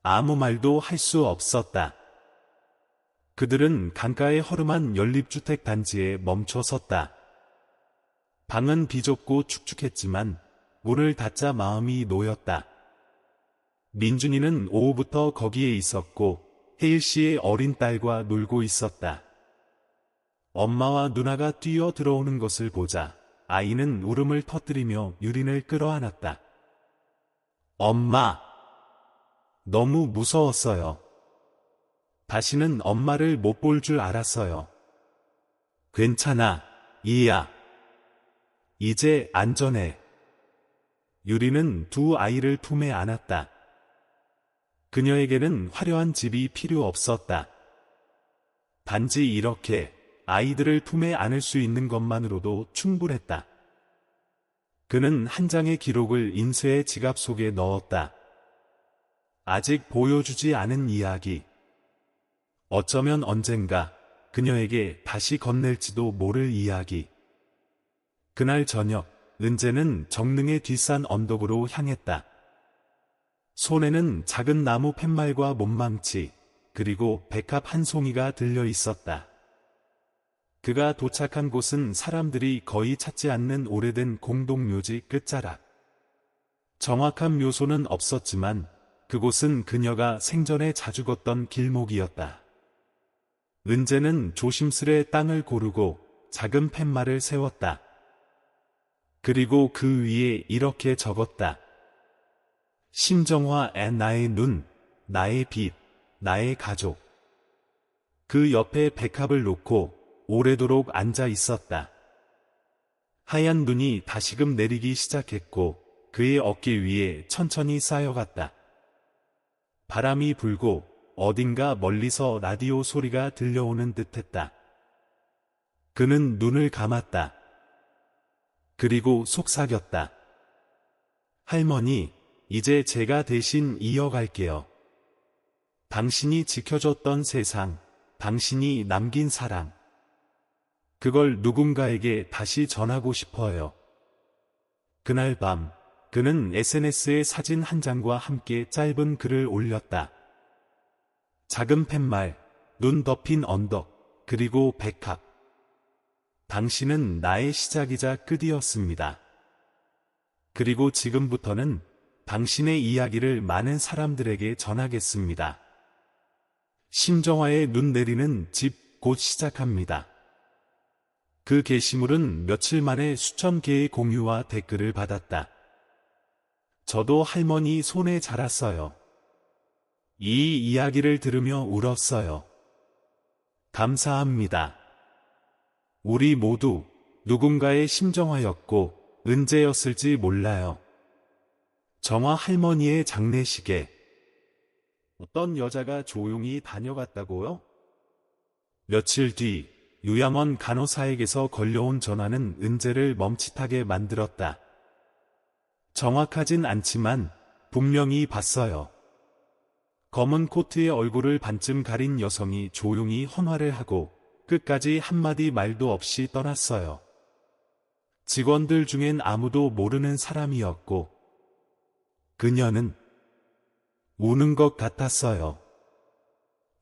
아무 말도 할 수 없었다. 그들은 강가의 허름한 연립주택 단지에 멈춰 섰다. 방은 비좁고 축축했지만 문을 닫자 마음이 놓였다. 민준이는 오후부터 거기에 있었고 혜일 씨의 어린 딸과 놀고 있었다. 엄마와 누나가 뛰어 들어오는 것을 보자 아이는 울음을 터뜨리며 유린을 끌어안았다. 엄마! 너무 무서웠어요. 다시는 엄마를 못 볼 줄 알았어요. 괜찮아, 이야. 이제 안전해. 유리는 두 아이를 품에 안았다. 그녀에게는 화려한 집이 필요 없었다. 단지 이렇게 아이들을 품에 안을 수 있는 것만으로도 충분했다. 그는 한 장의 기록을 인쇄의 지갑 속에 넣었다. 아직 보여주지 않은 이야기. 어쩌면 언젠가 그녀에게 다시 건넬지도 모를 이야기. 그날 저녁, 은재는 정릉의 뒷산 언덕으로 향했다. 손에는 작은 나무 팻말과 몸망치, 그리고 백합 한 송이가 들려 있었다. 그가 도착한 곳은 사람들이 거의 찾지 않는 오래된 공동묘지 끝자락. 정확한 묘소는 없었지만 그곳은 그녀가 생전에 자주 걷던 길목이었다. 은재는 조심스레 땅을 고르고 작은 팻말을 세웠다. 그리고 그 위에 이렇게 적었다. 심정화 앤 나의 눈, 나의 빛, 나의 가족. 그 옆에 백합을 놓고 오래도록 앉아 있었다. 하얀 눈이 다시금 내리기 시작했고 그의 어깨 위에 천천히 쌓여갔다. 바람이 불고 어딘가 멀리서 라디오 소리가 들려오는 듯했다. 그는 눈을 감았다. 그리고 속삭였다. 할머니, 이제 제가 대신 이어갈게요. 당신이 지켜줬던 세상, 당신이 남긴 사랑. 그걸 누군가에게 다시 전하고 싶어요. 그날 밤, 그는 SNS에 사진 한 장과 함께 짧은 글을 올렸다. 작은 팻말, 눈 덮인 언덕, 그리고 백합. 당신은 나의 시작이자 끝이었습니다. 그리고 지금부터는 당신의 이야기를 많은 사람들에게 전하겠습니다. 심정화의 눈 내리는 집 곧 시작합니다. 그 게시물은 며칠 만에 수천 개의 공유와 댓글을 받았다. 저도 할머니 손에 자랐어요. 이 이야기를 들으며 울었어요. 감사합니다. 우리 모두 누군가의 심정화였고 은재였을지 몰라요. 정화 할머니의 장례식에 어떤 여자가 조용히 다녀갔다고요? 며칠 뒤 유양원 간호사에게서 걸려온 전화는 은재를 멈칫하게 만들었다. 정확하진 않지만 분명히 봤어요. 검은 코트의 얼굴을 반쯤 가린 여성이 조용히 헌화를 하고 끝까지 한마디 말도 없이 떠났어요. 직원들 중엔 아무도 모르는 사람이었고 그녀는 우는 것 같았어요.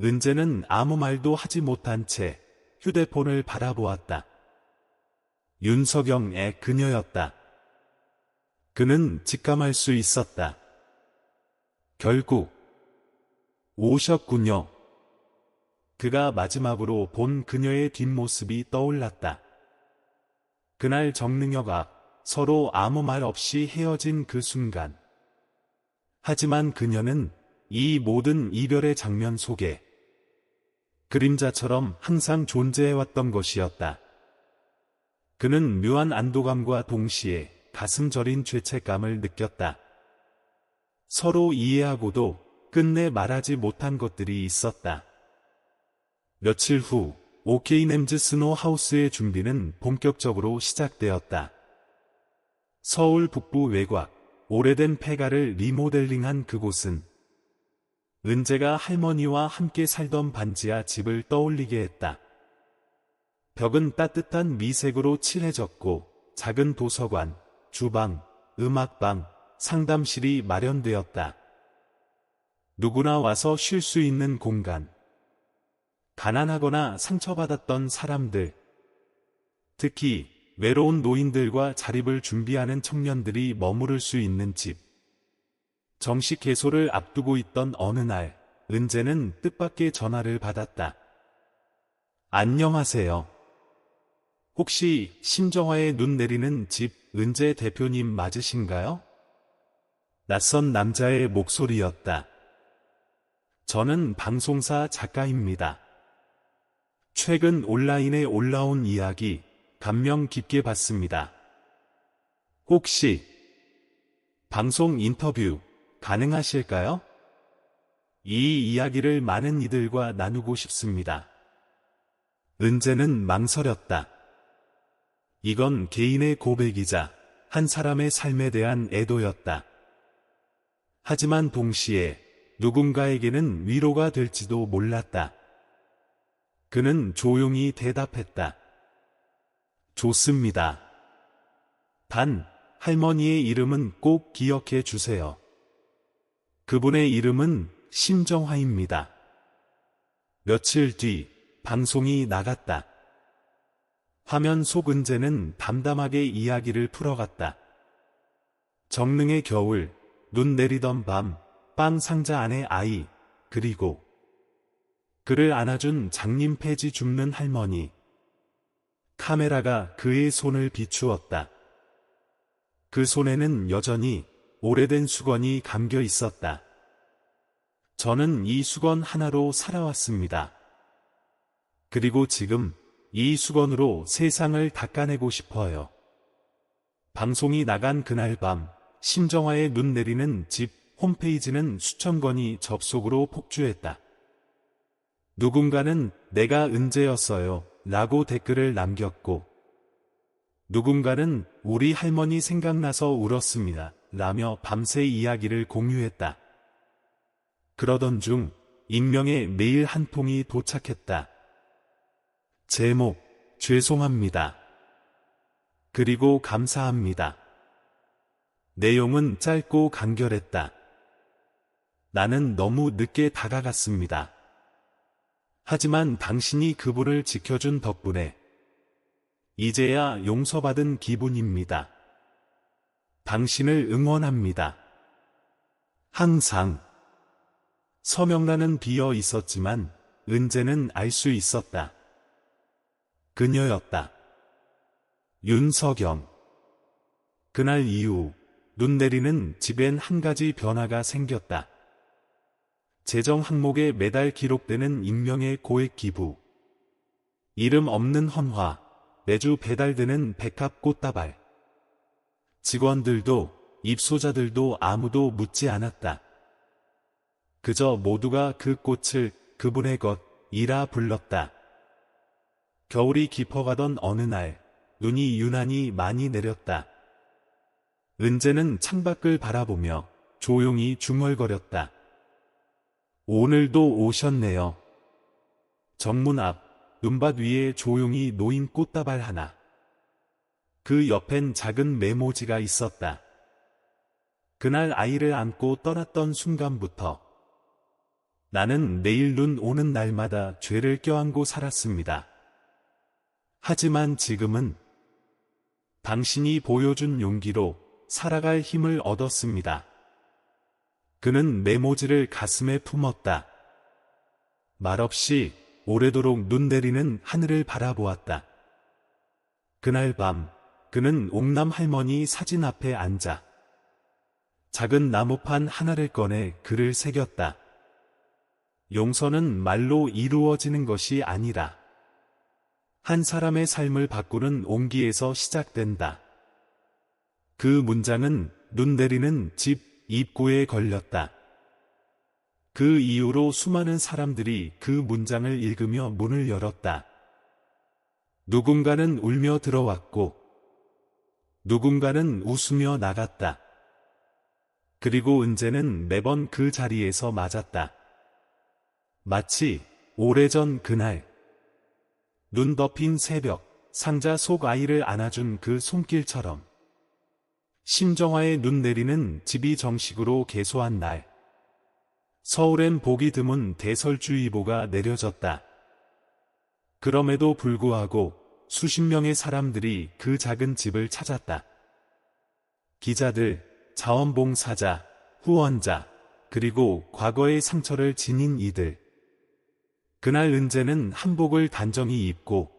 은재는 아무 말도 하지 못한 채 휴대폰을 바라보았다. 윤석영의 그녀였다. 그는 직감할 수 있었다. 결국 오셨군요. 그가 마지막으로 본 그녀의 뒷모습이 떠올랐다. 그날 정릉역 앞 서로 아무 말 없이 헤어진 그 순간. 하지만 그녀는 이 모든 이별의 장면 속에 그림자처럼 항상 존재해왔던 것이었다. 그는 묘한 안도감과 동시에 가슴 저린 죄책감을 느꼈다. 서로 이해하고도 끝내 말하지 못한 것들이 있었다. 며칠 후 오케이넴즈 스노우 하우스의 준비는 본격적으로 시작되었다. 서울 북부 외곽, 오래된 폐가를 리모델링한 그곳은 은재가 할머니와 함께 살던 반지하 집을 떠올리게 했다. 벽은 따뜻한 미색으로 칠해졌고 작은 도서관, 주방, 음악방, 상담실이 마련되었다. 누구나 와서 쉴 수 있는 공간. 가난하거나 상처받았던 사람들, 특히 외로운 노인들과 자립을 준비하는 청년들이 머무를 수 있는 집. 정식 개소를 앞두고 있던 어느 날, 은재는 뜻밖의 전화를 받았다. 안녕하세요. 혹시 심정화의 눈 내리는 집 은재 대표님 맞으신가요? 낯선 남자의 목소리였다. 저는 방송사 작가입니다. 최근 온라인에 올라온 이야기 감명 깊게 봤습니다. 혹시 방송 인터뷰 가능하실까요? 이 이야기를 많은 이들과 나누고 싶습니다. 은재는 망설였다. 이건 개인의 고백이자 한 사람의 삶에 대한 애도였다. 하지만 동시에 누군가에게는 위로가 될지도 몰랐다. 그는 조용히 대답했다. 좋습니다. 단, 할머니의 이름은 꼭 기억해 주세요. 그분의 이름은 심정화입니다. 며칠 뒤 방송이 나갔다. 화면 속 은재는 담담하게 이야기를 풀어갔다. 정릉의 겨울, 눈 내리던 밤, 빵 상자 안에 아이, 그리고 그를 안아준 장님 폐지 줍는 할머니. 카메라가 그의 손을 비추었다. 그 손에는 여전히 오래된 수건이 감겨 있었다. 저는 이 수건 하나로 살아왔습니다. 그리고 지금 이 수건으로 세상을 닦아내고 싶어요. 방송이 나간 그날 밤, 심정화의 눈 내리는 집 홈페이지는 수천 건이 접속으로 폭주했다. 누군가는 내가 은재였어요 라고 댓글을 남겼고, 누군가는 우리 할머니 생각나서 울었습니다 라며 밤새 이야기를 공유했다. 그러던 중 익명의 메일 한 통이 도착했다. 제목, 죄송합니다. 그리고 감사합니다. 내용은 짧고 간결했다. 나는 너무 늦게 다가갔습니다. 하지만 당신이 그분을 지켜준 덕분에 이제야 용서받은 기분입니다. 당신을 응원합니다. 항상. 서명란은 비어 있었지만 은재는 알 수 있었다. 그녀였다. 윤석영. 그날 이후 눈 내리는 집엔 한 가지 변화가 생겼다. 재정 항목에 매달 기록되는 익명의 고액 기부. 이름 없는 헌화, 매주 배달되는 백합 꽃다발. 직원들도 입소자들도 아무도 묻지 않았다. 그저 모두가 그 꽃을 그분의 것이라 불렀다. 겨울이 깊어가던 어느 날, 눈이 유난히 많이 내렸다. 은재는 창밖을 바라보며 조용히 중얼거렸다. 오늘도 오셨네요. 정문 앞 눈밭 위에 조용히 놓인 꽃다발 하나. 그 옆엔 작은 메모지가 있었다. 그날 아이를 안고 떠났던 순간부터 나는 내일 눈 오는 날마다 죄를 껴안고 살았습니다. 하지만 지금은 당신이 보여준 용기로 살아갈 힘을 얻었습니다. 그는 메모지를 가슴에 품었다. 말없이 오래도록 눈 내리는 하늘을 바라보았다. 그날 밤 그는 옥남 할머니 사진 앞에 앉아 작은 나무판 하나를 꺼내 글을 새겼다. 용서는 말로 이루어지는 것이 아니라 한 사람의 삶을 바꾸는 온기에서 시작된다. 그 문장은 눈 내리는 집 입구에 걸렸다. 그 이후로 수많은 사람들이 그 문장을 읽으며 문을 열었다. 누군가는 울며 들어왔고 누군가는 웃으며 나갔다. 그리고 은재는 매번 그 자리에서 맞았다. 마치 오래전 그날 눈 덮인 새벽 상자 속 아이를 안아준 그 손길처럼 심정화에 눈 내리는 집이 정식으로 개소한 날 서울엔 보기 드문 대설주의보가 내려졌다. 그럼에도 불구하고 수십 명의 사람들이 그 작은 집을 찾았다. 기자들, 자원봉사자, 후원자, 그리고 과거의 상처를 지닌 이들. 그날 은재는 한복을 단정히 입고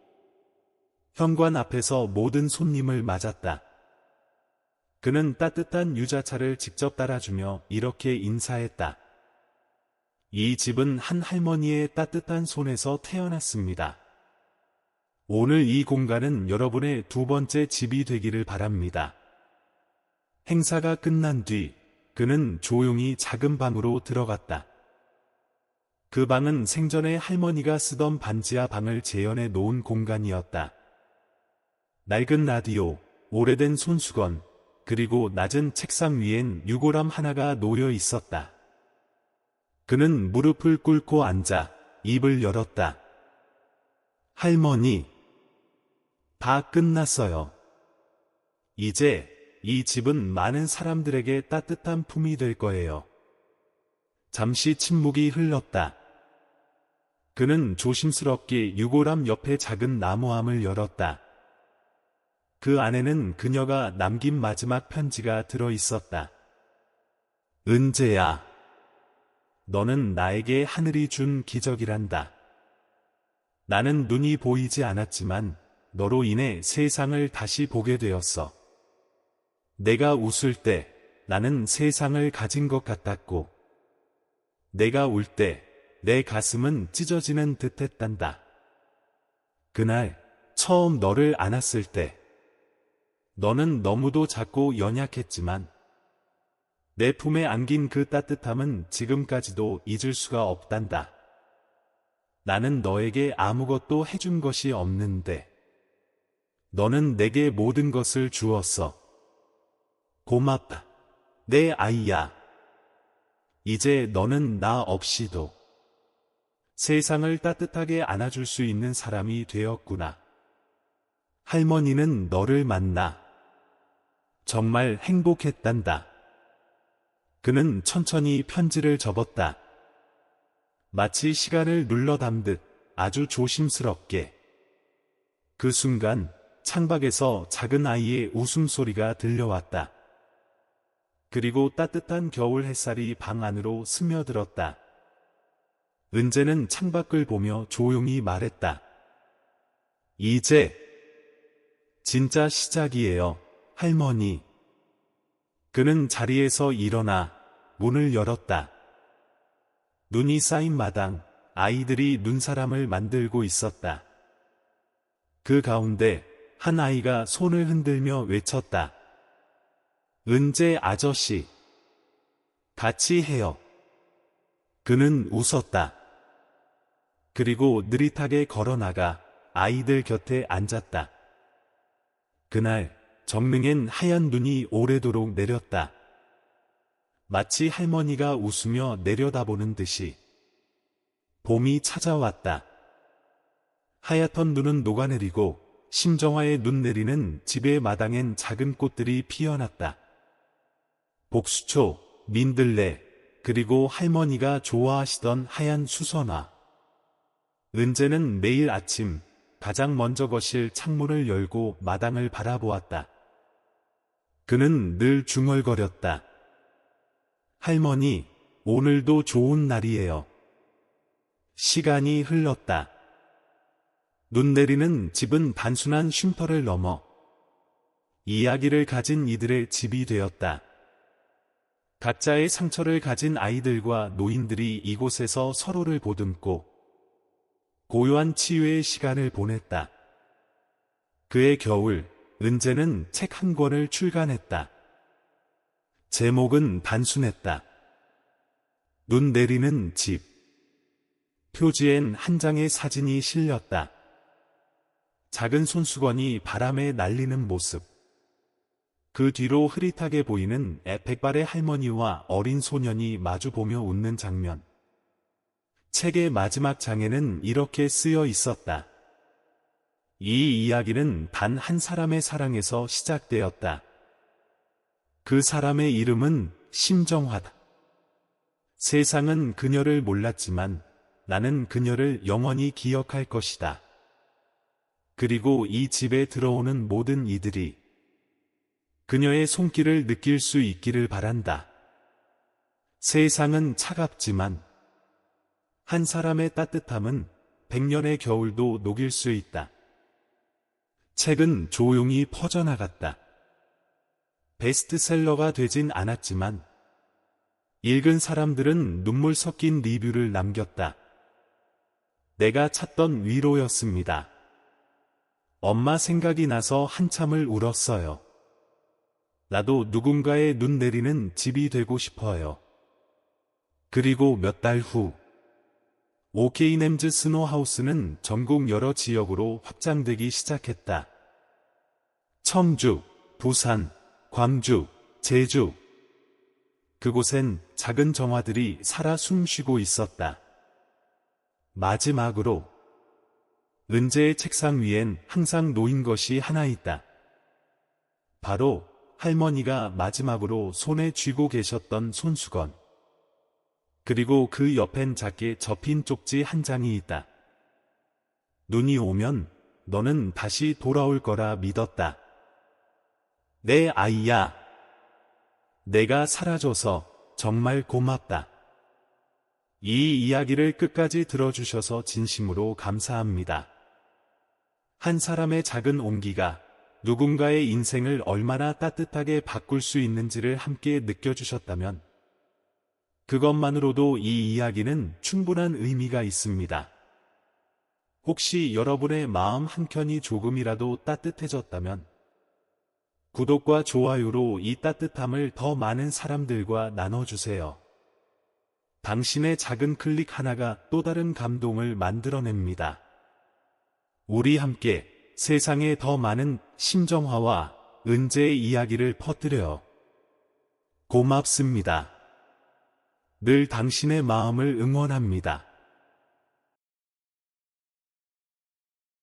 현관 앞에서 모든 손님을 맞았다. 그는 따뜻한 유자차를 직접 따라주며 이렇게 인사했다. 이 집은 한 할머니의 따뜻한 손에서 태어났습니다. 오늘 이 공간은 여러분의 두 번째 집이 되기를 바랍니다. 행사가 끝난 뒤 그는 조용히 작은 방으로 들어갔다. 그 방은 생전에 할머니가 쓰던 반지하 방을 재현해 놓은 공간이었다. 낡은 라디오, 오래된 손수건, 그리고 낮은 책상 위엔 유골함 하나가 놓여 있었다. 그는 무릎을 꿇고 앉아 입을 열었다. 할머니, 다 끝났어요. 이제 이 집은 많은 사람들에게 따뜻한 품이 될 거예요. 잠시 침묵이 흘렀다. 그는 조심스럽게 유골함 옆에 작은 나무함을 열었다. 그 안에는 그녀가 남긴 마지막 편지가 들어 있었다. 은재야, 너는 나에게 하늘이 준 기적이란다. 나는 눈이 보이지 않았지만 너로 인해 세상을 다시 보게 되었어. 내가 웃을 때 나는 세상을 가진 것 같았고 내가 울 때 내 가슴은 찢어지는 듯 했단다. 그날 처음 너를 안았을 때 너는 너무도 작고 연약했지만 내 품에 안긴 그 따뜻함은 지금까지도 잊을 수가 없단다. 나는 너에게 아무것도 해준 것이 없는데 너는 내게 모든 것을 주었어. 고맙다. 내 아이야. 이제 너는 나 없이도 세상을 따뜻하게 안아줄 수 있는 사람이 되었구나. 할머니는 너를 만나 정말 행복했단다. 그는 천천히 편지를 접었다. 마치 시간을 눌러 담듯 아주 조심스럽게. 그 순간 창밖에서 작은 아이의 웃음소리가 들려왔다. 그리고 따뜻한 겨울 햇살이 방 안으로 스며들었다. 은재는 창밖을 보며 조용히 말했다. 이제 진짜 시작이에요, 할머니. 그는 자리에서 일어나 문을 열었다. 눈이 쌓인 마당, 아이들이 눈사람을 만들고 있었다. 그 가운데 한 아이가 손을 흔들며 외쳤다. 은재 아저씨, 같이 해요. 그는 웃었다. 그리고 느릿하게 걸어나가 아이들 곁에 앉았다. 그날 정릉엔 하얀 눈이 오래도록 내렸다. 마치 할머니가 웃으며 내려다보는 듯이. 봄이 찾아왔다. 하얗던 눈은 녹아내리고 심정화의 눈 내리는 집의 마당엔 작은 꽃들이 피어났다. 복수초, 민들레, 그리고 할머니가 좋아하시던 하얀 수선화. 은재는 매일 아침 가장 먼저 거실 창문을 열고 마당을 바라보았다. 그는 늘 중얼거렸다. 할머니, 오늘도 좋은 날이에요. 시간이 흘렀다. 눈 내리는 집은 단순한 쉼터를 넘어 이야기를 가진 이들의 집이 되었다. 각자의 상처를 가진 아이들과 노인들이 이곳에서 서로를 보듬고 고요한 치유의 시간을 보냈다. 그해 겨울, 은재는 책 한 권을 출간했다. 제목은 단순했다. 눈 내리는 집. 표지엔 한 장의 사진이 실렸다. 작은 손수건이 바람에 날리는 모습. 그 뒤로 흐릿하게 보이는 백발의 할머니와 어린 소년이 마주보며 웃는 장면. 책의 마지막 장에는 이렇게 쓰여 있었다. 이 이야기는 단 한 사람의 사랑에서 시작되었다. 그 사람의 이름은 심정화다. 세상은 그녀를 몰랐지만 나는 그녀를 영원히 기억할 것이다. 그리고 이 집에 들어오는 모든 이들이 그녀의 손길을 느낄 수 있기를 바란다. 세상은 차갑지만 한 사람의 따뜻함은 100년의 겨울도 녹일 수 있다. 책은 조용히 퍼져나갔다. 베스트셀러가 되진 않았지만 읽은 사람들은 눈물 섞인 리뷰를 남겼다. 내가 찾던 위로였습니다. 엄마 생각이 나서 한참을 울었어요. 나도 누군가의 눈 내리는 집이 되고 싶어요. 그리고 몇 달 후, 오케이넴즈 스노하우스는 전국 여러 지역으로 확장되기 시작했다. 청주, 부산, 광주, 제주. 그곳엔 작은 정화들이 살아 숨쉬고 있었다. 마지막으로, 은재의 책상 위엔 항상 놓인 것이 하나 있다. 바로 할머니가 마지막으로 손에 쥐고 계셨던 손수건. 그리고 그 옆엔 작게 접힌 쪽지 한 장이 있다. 눈이 오면 너는 다시 돌아올 거라 믿었다. 내 아이야. 내가 사라져서 정말 고맙다. 이 이야기를 끝까지 들어주셔서 진심으로 감사합니다. 한 사람의 작은 온기가 누군가의 인생을 얼마나 따뜻하게 바꿀 수 있는지를 함께 느껴주셨다면 그것만으로도 이 이야기는 충분한 의미가 있습니다. 혹시 여러분의 마음 한켠이 조금이라도 따뜻해졌다면 구독과 좋아요로 이 따뜻함을 더 많은 사람들과 나눠주세요. 당신의 작은 클릭 하나가 또 다른 감동을 만들어냅니다. 우리 함께 세상에 더 많은 심정화와 은재의 이야기를 퍼뜨려요. 고맙습니다. 늘 당신의 마음을 응원합니다.